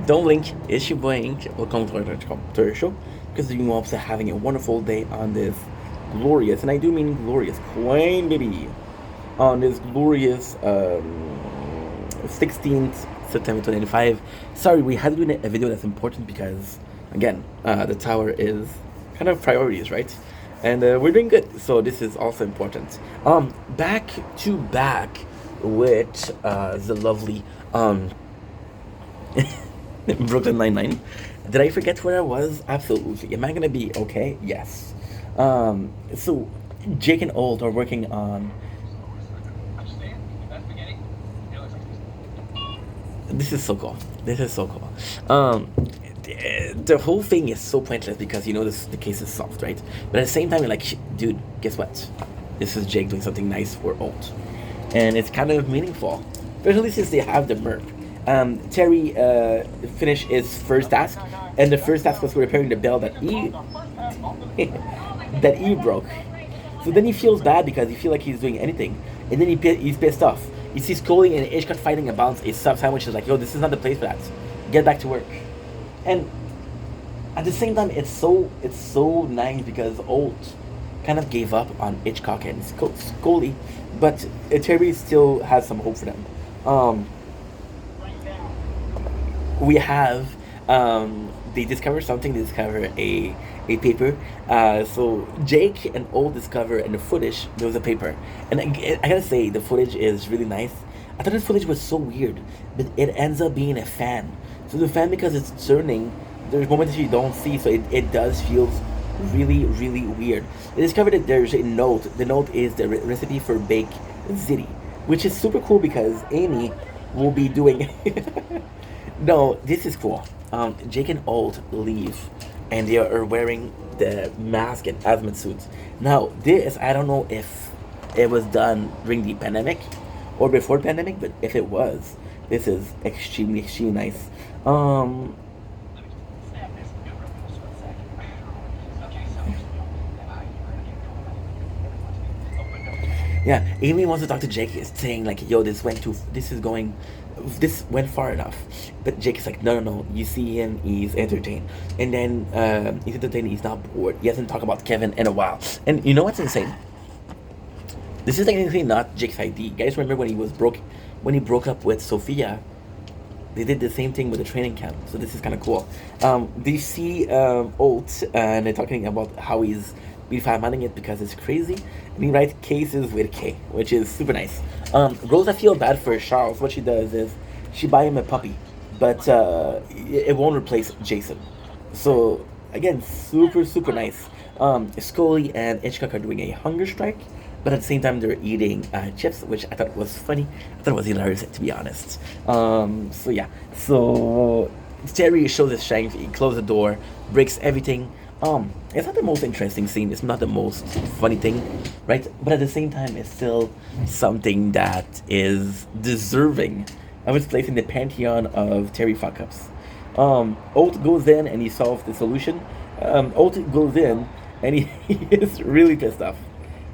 Don't blink, it's your boy Ink. Welcome to our show. Because you all are having a wonderful day on this glorious, and I do mean glorious, Queen baby, on this glorious 16th September 2025. Sorry, we had to do a video that's important because, again, the tower is kind of priorities, right? And we're doing good, so this is also important. Back to back with the lovely Brooklyn Nine-Nine. Did I forget where I was? Absolutely. Am I gonna be okay? Yes. So Jake and Old are working on. This is so cool. This is so cool. The whole thing is so pointless because you know the case is solved, right? But at the same time, you're like, dude, guess what? This is Jake doing something nice for Old, and it's kind of meaningful, especially since they have the merp. Terry finished his first task, and the first task was repairing the bell that he that Eve broke. So then he feels bad because he feels like he's doing anything, and then he's pissed off. He sees Coley and Ishkat fighting about a sub sandwich. Is like, yo, this is not the place for that. Get back to work. And at the same time, it's so nice because Old kind of gave up on Hitchcock and Scully, but Terry still has some hope for them. Um, we have they discover something. They discover a paper. So Jake and Old discover in the footage there was a paper, and I gotta say the footage is really nice. I thought the footage was so weird, but it ends up being a fan. So the fan, because it's turning, there's moments you don't see, so it does feel really really weird. They discovered that there's a note. The note is the recipe for baked ziti, which is super cool because Amy will be doing. No, this is cool. Jake and Old leave, and they are wearing the mask and hazmat suits. Now, this I don't know if it was done during the pandemic or before pandemic, but if it was, this is extremely nice. Um, Yeah, Amy wants to talk to Jake, is saying like, "Yo, this went far enough." But Jake is like, "No, no, no. You see him, he's entertained, and then he's entertained. He's not bored. He hasn't talked about Kevin in a while." And you know what's insane? This is technically not Jake's ID. Guys, remember when he broke up with Sophia? They did the same thing with the training camp, so this is kind of cool. They see Olt, and they're talking about how he's reformatting it because it's crazy, and he writes cases with K, which is super nice. Rosa feel bad for Charles. What she does is she buy him a puppy, but it won't replace Jason. So again, super nice. Scully and Hitchcock are doing a hunger strike, but at the same time they're eating chips, which I thought was funny. I thought it was hilarious, to be honest. So yeah, so Terry shows his strength. He closes the door, breaks everything. It's not the most interesting scene. It's not the most funny thing, right? But at the same time, it's still something that is deserving of its place in the pantheon of Terry fuck ups. Olt goes in and he solves the solution. Olt goes in and he, he is really pissed off.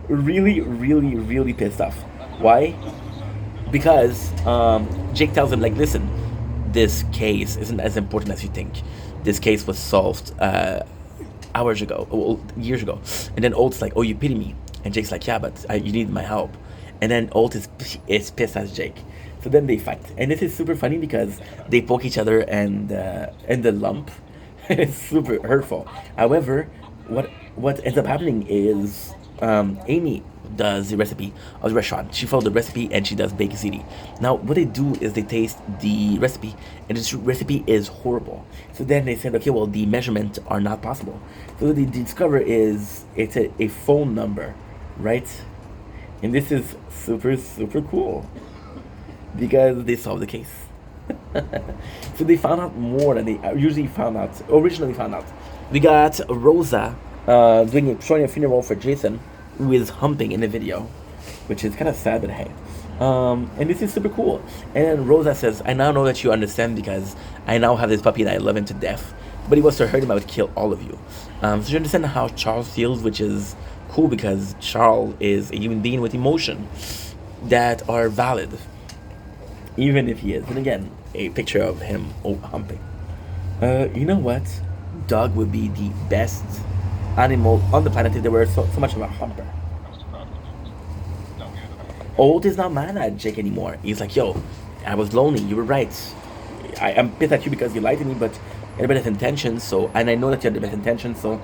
Really pissed off. Why? Because Jake tells him, like, listen, this case isn't as important as you think. This case was solved hours ago, years ago. And then Olt's like, oh, you pity me. And Jake's like, yeah, but you need my help. And then Olt is pissed at Jake. So then they fight. And this is super funny because they poke each other and the lump is super hurtful. However, what ends up happening is Amy does the recipe of the restaurant. She followed the recipe and she does baked ziti. Now, what they do is they taste the recipe, and this recipe is horrible. So then they said, okay, well, the measurements are not possible. So what they discover is it's a phone number, right? And this is super cool because they solved the case. So they found out more than they originally found out. We got Rosa showing a funeral for Jason, who is humping in the video, which is kind of sad, but hey. And this is super cool. And then Rosa says, I now know that you understand because I now have this puppy and I love him to death. But he was to hurt him, I would kill all of you. So you understand how Charles feels, which is cool because Charles is a human being with emotion that are valid, even if he is. And again, a picture of him humping. You know what? Dog would be the best animal on the planet if there were so much of a humper. Old is not mad at Jake anymore. He's like, yo, I was lonely. You were right. I'm pissed at you because you lied to me, but you had the best intentions. So, and I know that you had the best intentions. So,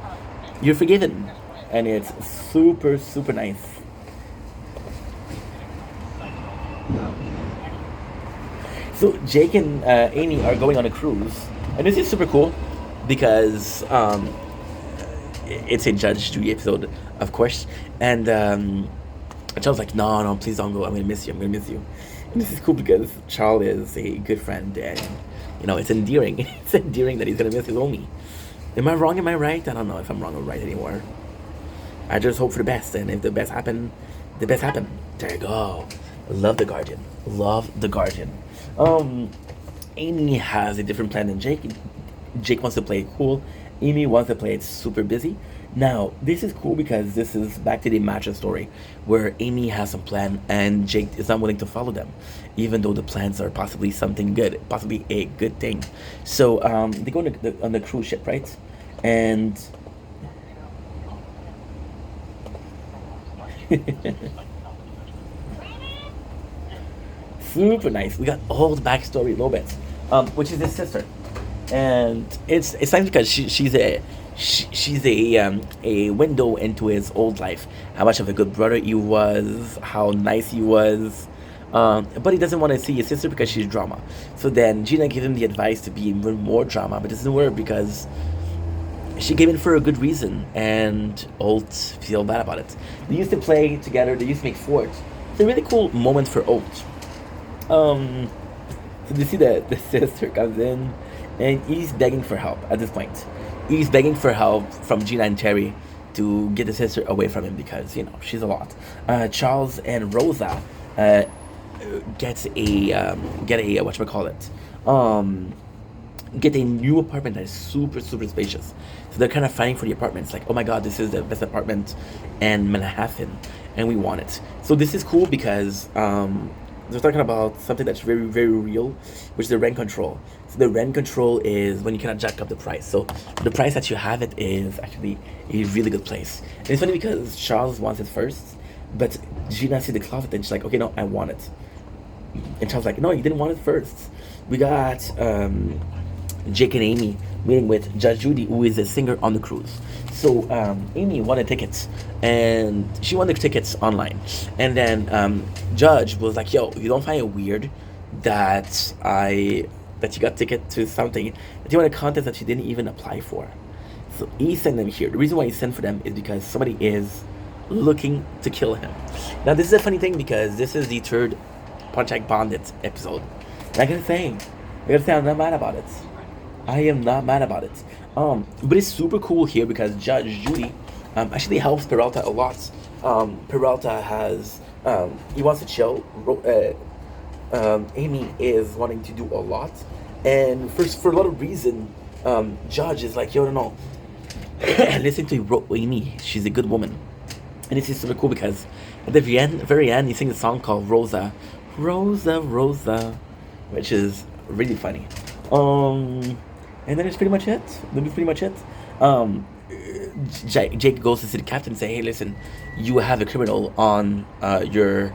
you're forgiven, and it's super super nice. So Jake and Amy are going on a cruise, and this is super cool because it's a Judge Judy episode, of course, and Charles like, no, no, please don't go. I'm gonna miss you. I'm gonna miss you. And this is cool because Charles is a good friend, and it's endearing. It's endearing that he's gonna miss his homie. Am I wrong? Am I right? I don't know if I'm wrong or right anymore. I just hope for the best, and if the best happen, the best happen. There you go. Love the Guardian. Love the Guardian. Um, Amy has a different plan than Jake. Jake wants to play it cool. Amy wants to play it super busy. Now, this is cool because this is back to the matcha story, where Amy has some plan and Jake is not willing to follow them, even though the plans are possibly something good, possibly a good thing. So they go on the cruise ship, right? And super nice. We got all the backstory a little bit, which is his sister, and it's nice because she's a window into his old life. How much of a good brother he was, how nice he was. But he doesn't want to see his sister because she's drama. So then Gina gives him the advice to be even more drama, but it doesn't work because she came in for a good reason, and Holt feel bad about it. They used to play together. They used to make forts. It's a really cool moment for Holt. Um, so you see that the sister comes in, and he's begging for help at this point. He's begging for help from Gina and Terry to get the sister away from him because she's a lot. Charles and Rosa uh, get a whatchamacallit, um get a new apartment that is super super spacious. So they're kind of fighting for the apartment. It's like, oh my god, this is the best apartment in Manhattan, and we want it. So this is cool because they're talking about something that's very very real, which is the rent control. So the rent control is when you cannot jack up the price. So the price that you have it is actually a really good place. And it's funny because Charles wants it first, but Gina sees the closet and she's like, okay, no, I want it. And Charles like, no, you didn't want it first. We got Jake and Amy meeting with Judge Judy, who is a singer on the cruise. So Amy wanted tickets, and she wanted tickets online. And then Judge was like, "Yo, you don't find it weird that you got ticket to something that you want a contest that you didn't even apply for?" So he sent them here. The reason why he sent for them is because somebody is looking to kill him. Now this is a funny thing because this is the third Pontiac Bandit episode. And I gotta say, I'm not mad about it. I am not mad about it. But it's super cool here because Judge Judy actually helps Peralta a lot. Peralta has he wants to chill. Amy is wanting to do a lot, and for a lot of reason, Judge is like, yo, no, no. Listen to Amy. She's a good woman, and it's just super cool because at the very end, he sings a song called Rosa, Rosa, Rosa, which is really funny. And then it's pretty much it. That is pretty much it. Jake goes to see the captain and say, "Hey, listen, you have a criminal on your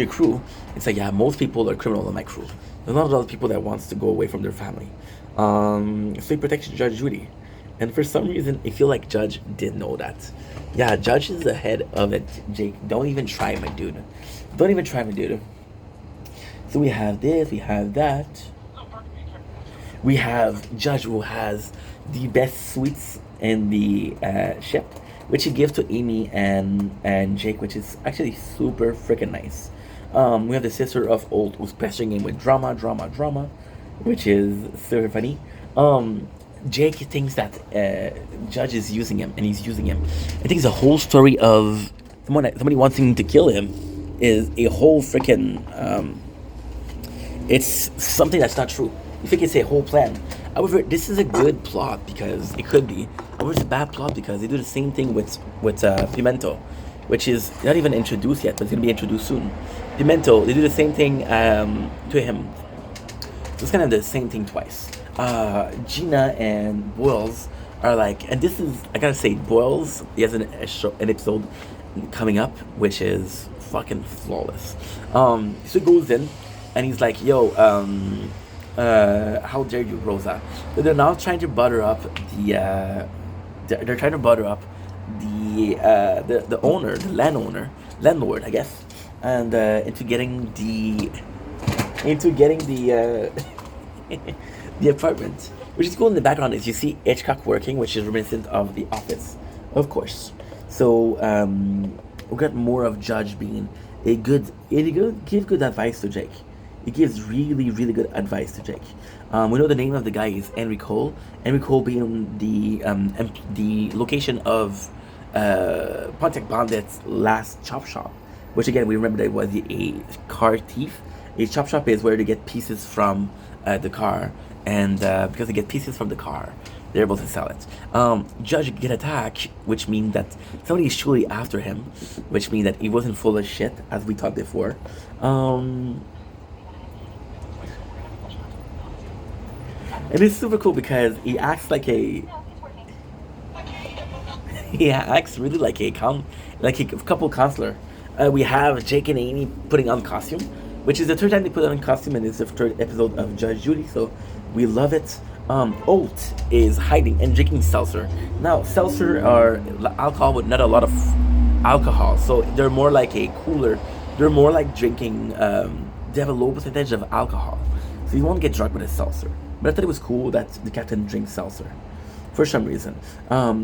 crew." It's like, yeah, most people are criminal on my crew. There's not a lot of people that wants to go away from their family. So he protects Judge Judy, and for some reason, I feel like Judge did know that. Yeah, Judge is ahead of it. Jake, don't even try, my dude. Don't even try, my dude. So we have this, we have that. We have Judge who has the best sweets in the ship, which he gives to Amy and Jake, which is actually super freaking nice. We have the sister of Old who's pestering him with drama, drama, drama, which is super funny. Jake thinks that Judge is using him, and he's using him. I think the whole story of somebody wanting to kill him is a whole freaking. It's something that's not true. You think it's a whole plan. However, this is a good plot because it could be. However, it's a bad plot because they do the same thing with Pimento, which is not even introduced yet, but it's gonna be introduced soon. Pimento, they do the same thing to him. So it's kind of the same thing twice. Gina and Boyles are like, and this is, I gotta say, Boyles, he has an episode coming up, which is fucking flawless. So he goes in, and he's like, yo, how dare you, Rosa? So they're now trying to butter up they're trying to butter up the owner, the landlord, I guess, and into getting the apartment. Which is cool in the background is you see Hitchcock working, which is reminiscent of The Office, of course. So we got more of Judge being give good advice to Jake. He gives really, really good advice to Jake. We know the name of the guy is Henry Cole. Henry Cole being the location of Pontiac Bandit's last chop shop, which again we remember that was a car thief. A chop shop is where they get pieces from the car, and because they get pieces from the car, they're able to sell it. Judge get attacked, which means that somebody is surely after him, which means that he wasn't full of shit as we thought before. And it's super cool because he acts like a he acts really like a couple counselor. We have Jake and Amy putting on costume, which is the third time they put on costume, and it's the third episode of Judge Judy, so we love it. Oat is hiding and drinking seltzer. Now, seltzer are alcohol with not a lot of alcohol, so they're more like a cooler. They're more like drinking. They have a low percentage of alcohol, so you won't get drunk with a seltzer. But I thought it was cool that the captain drinks seltzer for some reason.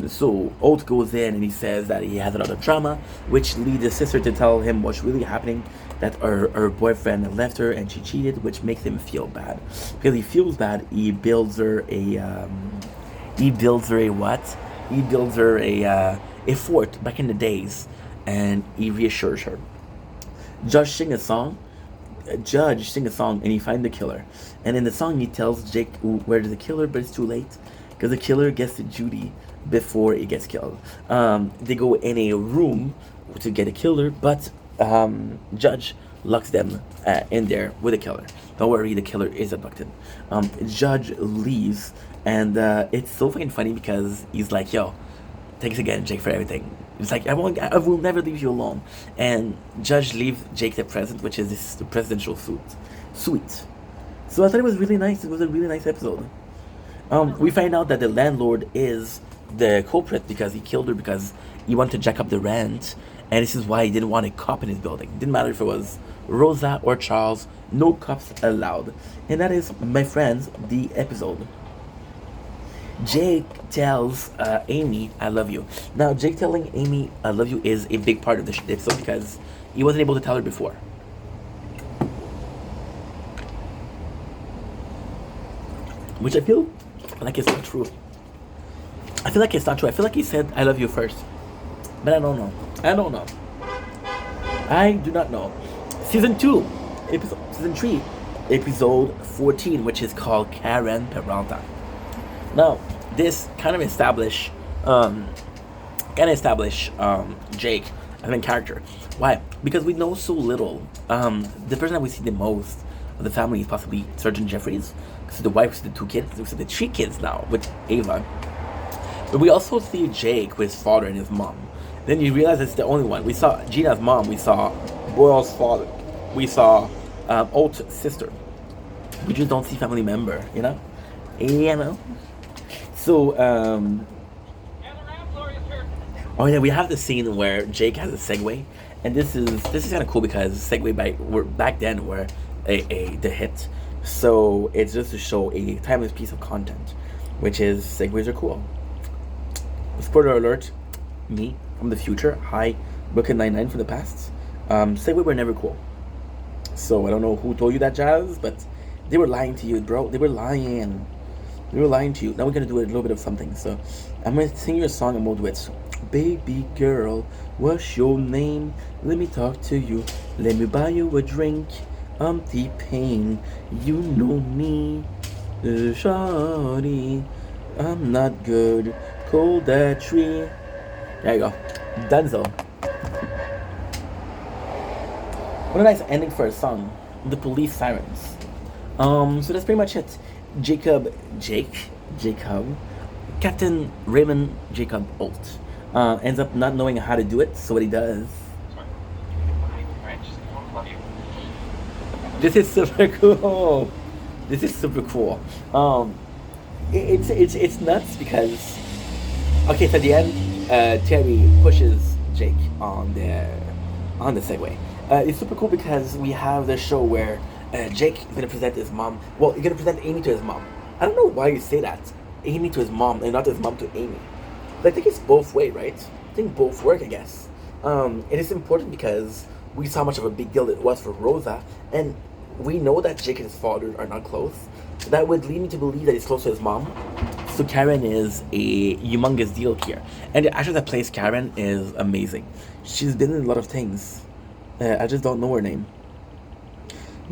So Oat goes in and he says that he has another trauma, which leads his sister to tell him what's really happening, that her boyfriend left her and she cheated, which makes him feel bad. Because he feels bad, he builds her a what? He builds her a fort back in the days, and he reassures her. Judge sing a song and he finds the killer. And in the song he tells Jake where there's a killer, but it's too late because the killer gets to Judy before he gets killed. They go in a room to get a killer, but Judge locks them in there with a killer. Don't worry, the killer is abducted. Judge leaves, and it's so fucking funny because he's like, yo, thanks again, Jake, for everything. It's like, I will never leave you alone. And Judge leaves Jake the present, which is this presidential suite. So I thought it was really nice. It was a really nice episode. We find out that the landlord is the culprit because he killed her because he wanted to jack up the rent. And this is why he didn't want a cop in his building. It didn't matter if it was Rosa or Charles. No cops allowed. And that is, my friends, the episode. Jake tells Amy, I love you. Now, Jake telling Amy, I love you is a big part of the episode because he wasn't able to tell her before. Which I feel like it's not true. I feel like it's not true. I feel like he said, I love you first. But I don't know. I do not know. Season 3, episode 14, which is called Karen Peralta. Now, this kind of establish Jake as a character. Why? Because we know so little. The person that we see the most of the family is possibly Sergeant Jeffries. Because the wife, the 2 kids, we see the 3 kids now with Ava. But we also see Jake with his father and his mom. Then you realize it's the only one. We saw Gina's mom. We saw Boyle's father. We saw Oat's sister. We just don't see family member, you know? So, oh yeah, we have the scene where Jake has a Segway, and this is kind of cool because Segway back then were the hit. So it's just to show a timeless piece of content, which is Segways are cool. Spoiler alert, me from the future. Hi, Brooklyn Nine-Nine from the past. Segway were never cool. So I don't know who told you that, Jazz, but they were lying to you, bro. They were lying. They were lying to you. Now we're gonna do a little bit of something. So I'm gonna sing you a song and we'll do it. Baby girl, what's your name? Let me talk to you. Let me buy you a drink. I'm T-Pain. You know me. Shawty. I'm not good. Cold that tree. There you go. Dunzo. What a nice ending for a song. The police sirens. So that's pretty much it. Jacob, Captain Raymond Jacob Holt, ends up not knowing how to do it. So what he does, this is super cool. This is super cool. Um, it's nuts because okay, so at the end, Terry pushes Jake on the Segway. It's super cool because we have the show where Jake is gonna present his mom. Well, he's gonna present Amy to his mom. I don't know why you say that. Amy to his mom and not his mom to Amy. But I think it's both way, right? I think both work, I guess. And it's important because we saw how much of a big deal it was for Rosa, and we know that Jake and his father are not close. So that would lead me to believe that he's close to his mom. So Karen is a humongous deal here, and the actress that plays Karen is amazing. She's been in a lot of things. I just don't know her name.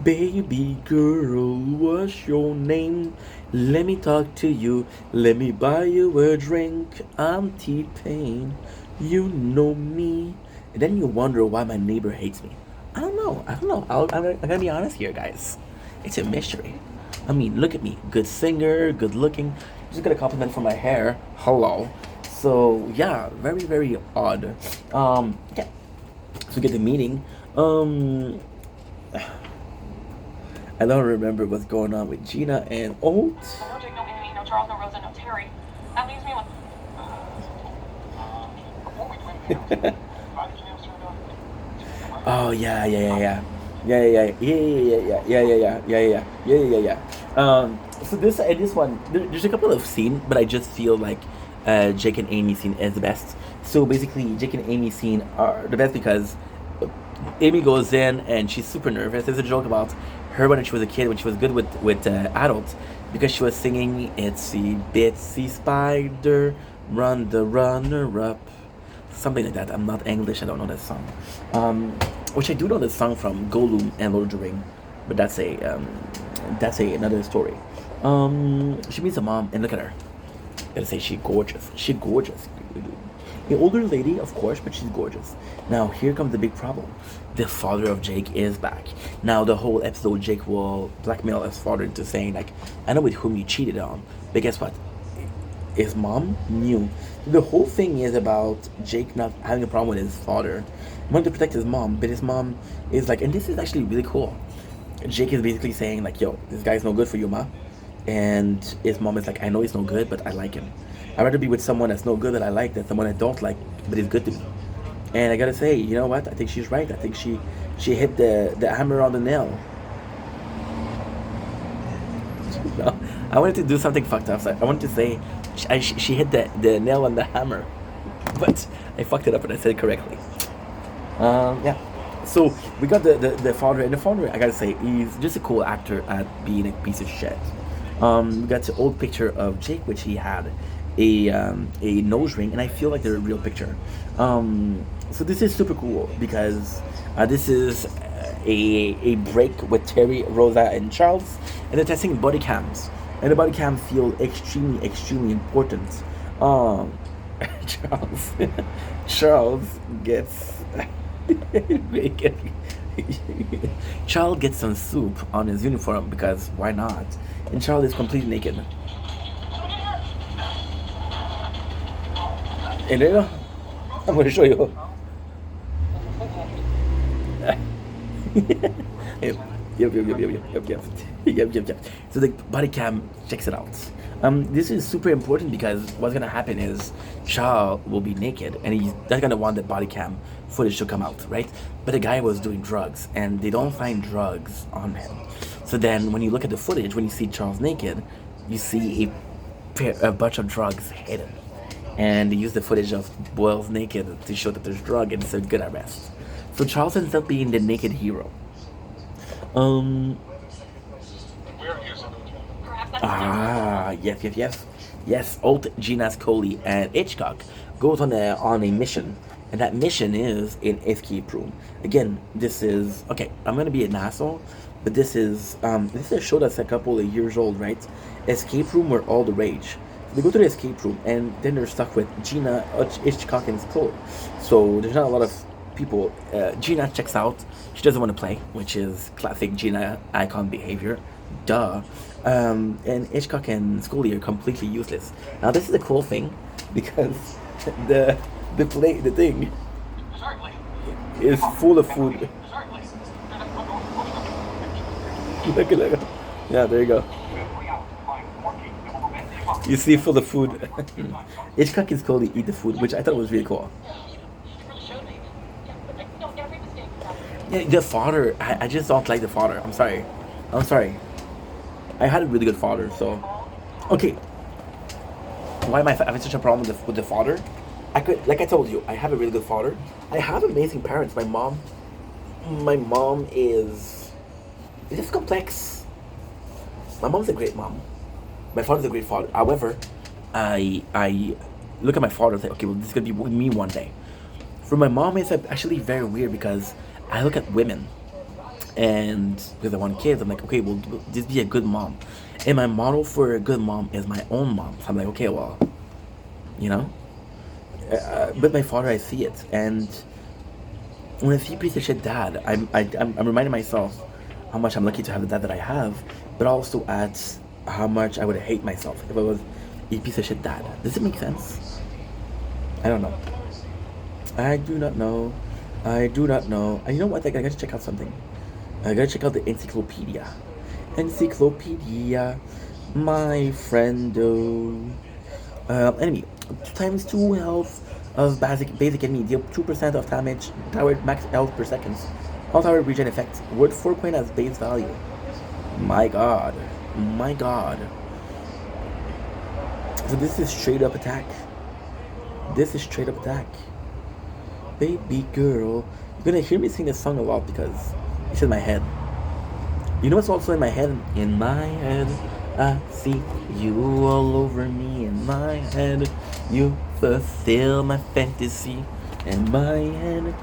Baby girl, what's your name? Let me talk to you. Let me buy you a drink. I'm T-Pain. You know me. And then you wonder why my neighbor hates me. I don't know. I don't know. I'm gonna be honest here, guys. It's a mystery. I mean, look at me. Good singer, good looking. Just got a compliment for my hair. Hello. So yeah, very very odd. Yeah. So we get the meeting. I don't remember what's going on with Gina and Oat. No Jake, no Amy, no Charles, no Rosa, no Terry. That leaves me with. Before we do anything else, how did you answer the? Oh yeah. So this one, there's a couple of scenes, but I just feel like Jake and Amy scene is the best. So basically, Jake and Amy scene are the best because Amy goes in and she's super nervous. There's a joke about her when she was a kid, when she was good with adults, because she was singing "Itsy Bitsy Spider, Run the Runner Up," something like that. I'm not English. I don't know that song. Which I do know the song from Gollum and Lord of the Ring, but that's a another story. She meets a mom and look at her. Gotta say she gorgeous. She gorgeous. An older lady, of course, but she's gorgeous. Now here comes the big problem. The father of Jake is back. Now the whole episode, Jake will blackmail his father into saying like, "I know with whom you cheated on," but guess what? His mom knew. The whole thing is about Jake not having a problem with his father. He wanted to protect his mom, but his mom is like, and this is actually really cool. Jake is basically saying like, "Yo, this guy's no good for you, ma," and his mom is like, "I know he's no good, but I like him. I'd rather be with someone that's no good that I like than someone I don't like, but is good to me." And I gotta say, you know what? I think she's right. I think she hit the hammer on the nail. No, I wanted to do something fucked up. So I wanted to say she hit the nail on the hammer, but I fucked it up and I said it correctly. Yeah. So we got the father, and the father, I gotta say, he's just a cool actor at being a piece of shit. We got the old picture of Jake, which he had a nose ring, and I feel like they're a real picture. So this is super cool because this is a break with Terry, Rosa, and Charles, and they're testing body cams, and the body cams feel extremely important. Charles, Charles gets. Charles gets some soup on his uniform because why not? And Charles is completely naked. And there, I'm going to show you. Yep, yep, yep, yep, yep, yep, yep, yep, yep, yep. So the body cam checks it out. This is super important because what's gonna happen is Charles will be naked and he's not gonna want the body cam footage to come out, right? But the guy was doing drugs and they don't find drugs on him. So then when you look at the footage, when you see Charles naked, you see a bunch of drugs hidden. And they use the footage of Boyle's naked to show that there's drug, and it's a good arrest. So Charles ends up being the naked hero. Where is it? Perhaps that's Yes. Old Gina Scully and Hitchcock goes on a mission, and that mission is an escape room. Again, this is okay. I'm gonna be an asshole, but this is a show that's a couple of years old, right? Escape room were all the rage. They go to the escape room, and then they're stuck with Gina, Hitchcock, and Scully. So there's not a lot of people. Gina checks out. She doesn't want to play, which is classic Gina icon behavior. Duh. And Hitchcock and Scully are completely useless. Now this is a cool thing because the the thing Certainly. is full of food. Certainly. Look. Yeah, there you go. You see, full of food. Hitchcock and Scully eat the food, which I thought was really cool. Yeah, the father. I just don't like the father. I'm sorry. I'm sorry. I had a really good father, so okay. Why am I having such a problem with the father? I could, like I told you, I have a really good father. I have amazing parents. My mom is just complex. My mom's a great mom. My father's a great father. However, I look at my father and say, okay, well, this is gonna be with me one day. For my mom, it's actually very weird because I look at women and because I want kids, I'm like, okay, well, just be a good mom. And my model for a good mom is my own mom. So I'm like, okay, well, you know. But my father, I see it, and when I see piece of shit dad, I'm reminding myself how much I'm lucky to have the dad that I have, but also at how much I would hate myself if I was a piece of shit dad. Does it make sense? I don't know. I do not know. I do not know. And you know what? I gotta check out something. I gotta check out the encyclopedia. Encyclopedia, my friendo. Enemy. Times 2 health of basic enemy. Deal 2% of damage. Tower max health per second. All tower regen effect. Word 4 coin as base value. My god. My god. So this is straight up attack. This is straight up attack. Baby girl. You're gonna hear me sing this song a lot because it's in my head. You know what's also in my head? In my head, I see you all over me. In my head, you fulfill my fantasy. In my head.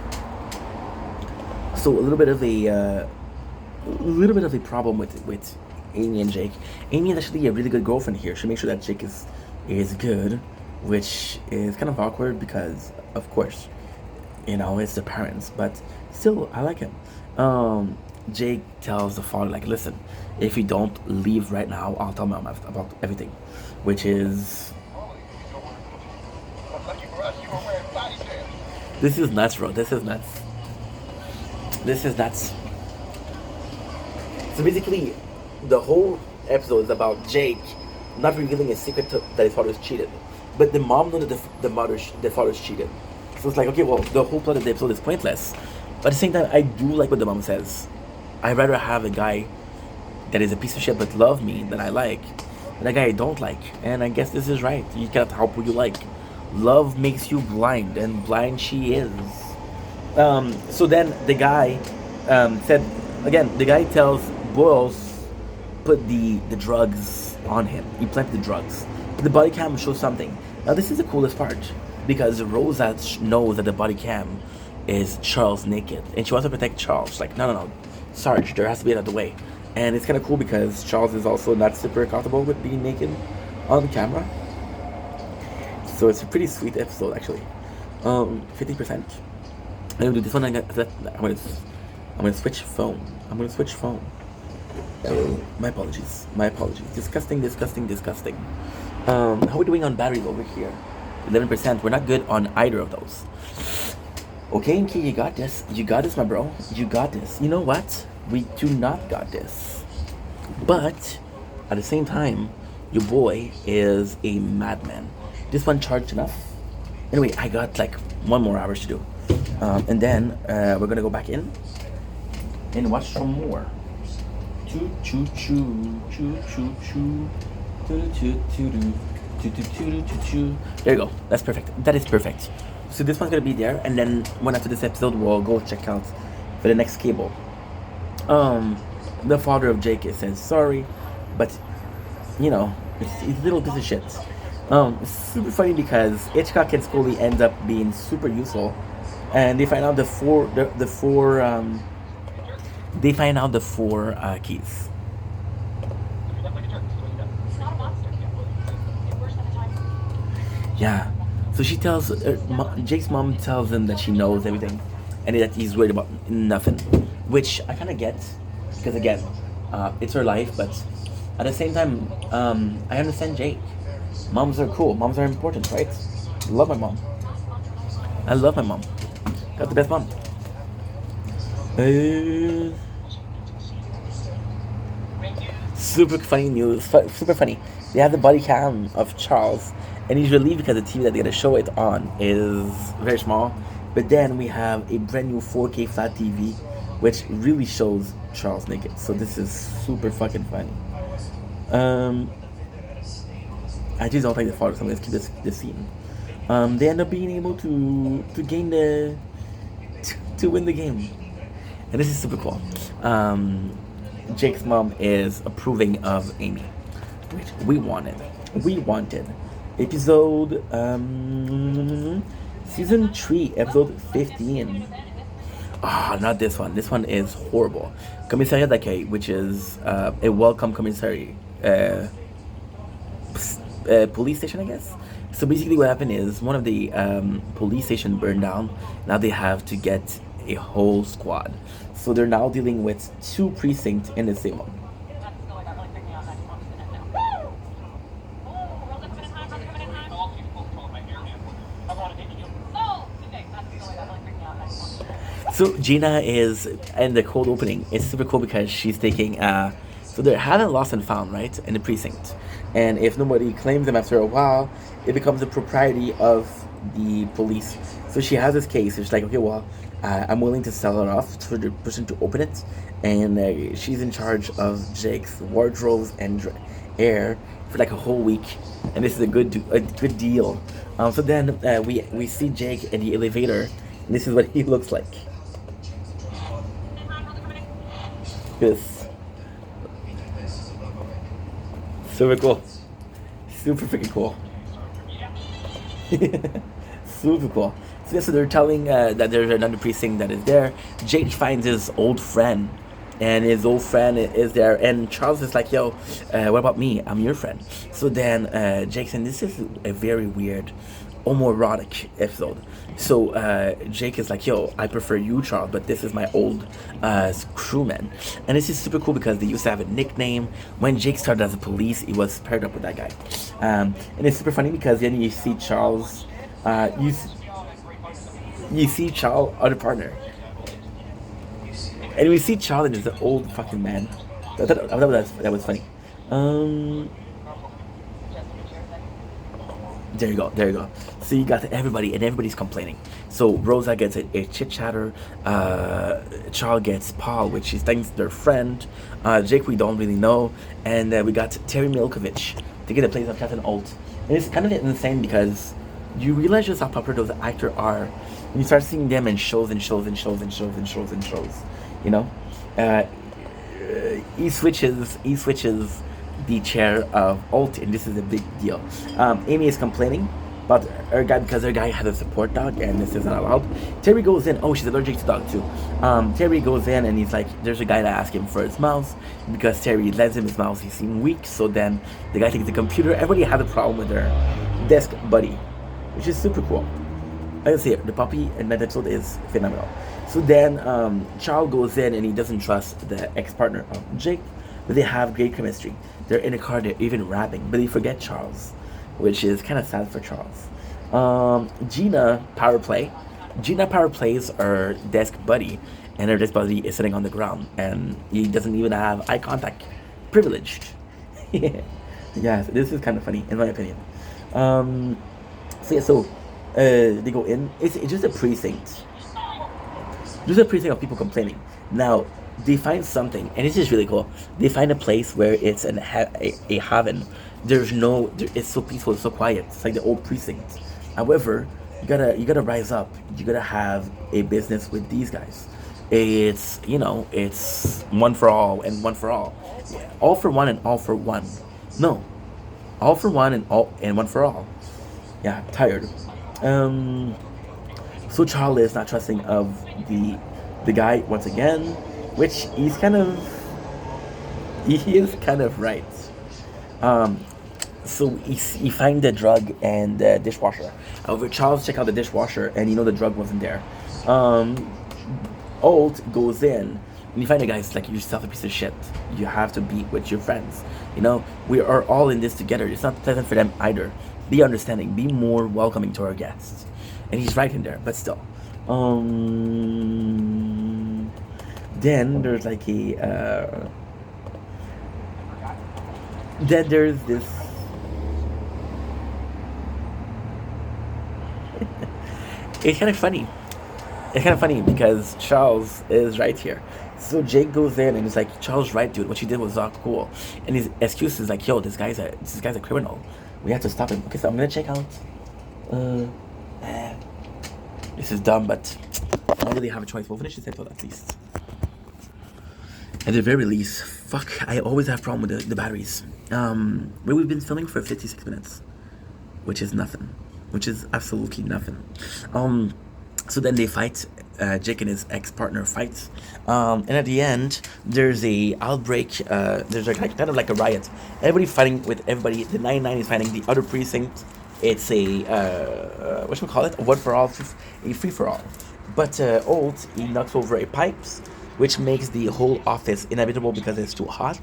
So a little bit of a problem with Amy and Jake. Amy is actually a really good girlfriend here. She makes sure that Jake is good, which is kind of awkward because, of course, you know, it's the parents. But still, I like him. Jake tells the father, like, listen, if you don't leave right now, I'll tell mom about everything, which is. This is nuts, bro. This is nuts. This is nuts. So basically, the whole episode is about Jake not revealing a secret that his father's cheated, but the mom knows that the father's cheated. So it's like, okay, well, the whole plot of the episode is pointless. But at the same time, I do like what the mom says. I'd rather have a guy that is a piece of shit but love me that I like than a guy I don't like. And I guess this is right. You cannot help who you like. Love makes you blind, and blind she is. So then the guy said, again, the guy tells Boyles put the drugs on him. He planted the drugs. But the body cam shows something. Now this is the coolest part because Rosa knows that the body cam is Charles naked, and she wants to protect Charles. She's like, no, Sarge, there has to be another way. And it's kind of cool because Charles is also not super comfortable with being naked on the camera. So it's a pretty sweet episode, actually. 50%. I'm gonna do this one. I'm gonna switch phone. Oh, my apologies. Disgusting. How are we doing on batteries over here? 11%. We're not good on either of those. Okay, MK, you got this. You got this, my bro. You got this. You know what? We do not got this. But at the same time, your boy is a madman. This one charged enough. Anyway, I got like 1 more hours to do. And then we're gonna go back in and watch some more. Choo choo choo choo choo choo choo choo choo choo choo choo. There you go. That's perfect. That is perfect. So this one's gonna be there, and then when after this episode, we'll go check out for the next cable. The father of Jake says sorry, but you know, he's a little piece of shit. It's super funny because Hitchcock and Scully end up being super useful, and they find out the four keys. Yeah. So she tells Jake's mom tells him that she knows everything, and that he's worried about nothing, which I kind of get, because again, It's her life, but at the same time, I understand Jake. Moms are cool. Moms are important, right? Love my mom. I love my mom. Got the best mom. Uh, super funny news. Super funny. They have the body cam of Charles, and he's relieved because the TV that they're gonna show it on is very small. But then we have a brand new 4K flat TV, which really shows Charles naked. So this is super fucking funny. Um, I just don't think the father. So let's keep this scene. They end up being able to gain the to win the game, and this is super cool. Jake's mom is approving of Amy, which we wanted. We wanted episode season 3, episode 15. Ah, not this one. This one is horrible. Commissariat d'accueil, which is a welcome commissary. Police station, I guess. So basically, what happened is one of the police station burned down. Now they have to get a whole squad. So they're now dealing with two precincts in the same one. So Gina is in the cold opening. It's super cool because she's taking. So they're having lost and found, right, in the precinct, and if nobody claims them after a while, it becomes the propriety of the police. So she has this case. She's like, okay, well, I'm willing to sell it off for the person to open it, and she's in charge of Jake's wardrobes and air for like a whole week, and this is a good deal. So then we see Jake in the elevator, and this is what he looks like. Yes. Super cool. Super freaking cool. Super cool. So, yeah, so they're telling that there's another precinct that is there. Jake finds his old friend, and his old friend is there. And Charles is like, yo, what about me? I'm your friend. So then Jake said, this is a very weird, homoerotic episode. So Jake is like, yo, I prefer you, Charles, but this is my old crewman. And this is super cool because they used to have a nickname. When Jake started as a police, he was paired up with that guy. And it's super funny because then you see Charles, you see Charles, other partner. And we see Charles and he's an old fucking man. I thought that was funny. There you go, there you go. So you got everybody, and everybody's complaining. So Rosa gets a chit chatter. Charles gets Paul, which is thanks to their friend. Jake, we don't really know, and we got Terry Milkovich to get a place of Captain Holt. And it's kind of insane because you realize just how popular those actors are when you start seeing them in shows and shows and shows and shows and shows and shows. You know, he switches the chair of Holt, and this is a big deal. Amy is complaining about her guy because her guy has a support dog, and this isn't allowed. Terry goes in. Oh, she's allergic to dog too. Terry goes in, and he's like, there's a guy that asked him for his mouse because Terry lends him his mouse. He seemed weak, so then the guy takes the computer. Everybody had a problem with their desk buddy, which is super cool. Like I say, the puppy in that episode is phenomenal. So then Charles goes in, and he doesn't trust the ex-partner of Jake, but they have great chemistry. They're in a car, they're even rapping, but they forget Charles, which is kind of sad for Charles. Gina power plays her desk buddy, and her desk buddy is sitting on the ground, and he doesn't even have eye contact. Privileged. Yeah, so this is kind of funny, in my opinion. So they go in. It's just a precinct. Just a precinct of people complaining. Now, they find something, and it's just really cool. They find a place where it's a haven. It's so peaceful, it's so quiet. It's like the old precinct. However, you gotta rise up. You gotta have a business with these guys. It's one for all and one for all. All for one and all for one. No, all for one and one for all. Yeah, tired. So Charlie is not trusting of the guy once again, which he is kind of right. So he find the drug and the dishwasher. However, Charles check out the dishwasher, and the drug wasn't there. Holt goes in And you find the guys like yourself a piece of shit. You have to be with your friends. You know, we are all in this together. It's not pleasant for them either. Be understanding. Be more welcoming to our guests. And he's right in there, but still. Then there's like a. Then there's this. It's kind of funny. It's kind of funny because Charles is right here. So Jake goes in and he's like, Charles, right, dude. What you did was not cool. And his excuse is like, yo, this guy's a criminal. We have to stop him. Okay, so I'm gonna check out. Uh, eh, this is dumb, but I don't really have a choice. We'll finish this episode at least. At the very least, fuck, I always have problem with the batteries. We've been filming for 56 minutes, which is nothing. Which is absolutely nothing. So then they fight. Jake and his ex-partner fights, and at the end there's a outbreak. There's like kind of like a riot. Everybody fighting with everybody. The 99 is fighting the other precinct. It's a what should we call it? A one for all, a free for all. But Old, he knocks over a pipes, which makes the whole office inhabitable because it's too hot.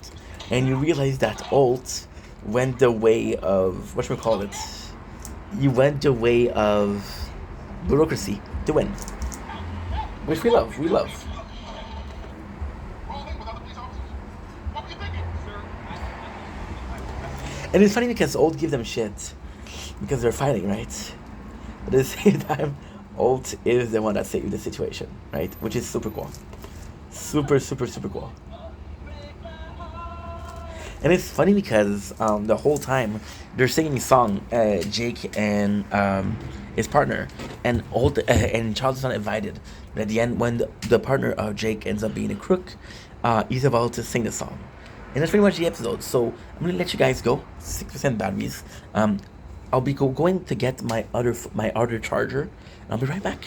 And you realize that Old went the way of what should we call it? You went the way of bureaucracy to win. Which we love. And it's funny because Old gives them shit because they're fighting, right? But at the same time, Old is the one that saved the situation, right? Which is super cool. Super cool. And it's funny because the whole time they're singing a song, Jake and his partner, and and Charles is not invited. But at the end, when the partner of Jake ends up being a crook, he's about to sing the song. And that's pretty much the episode. So I'm gonna let you guys go. 6% batteries. I'll be going to get my other charger. And I'll be right back.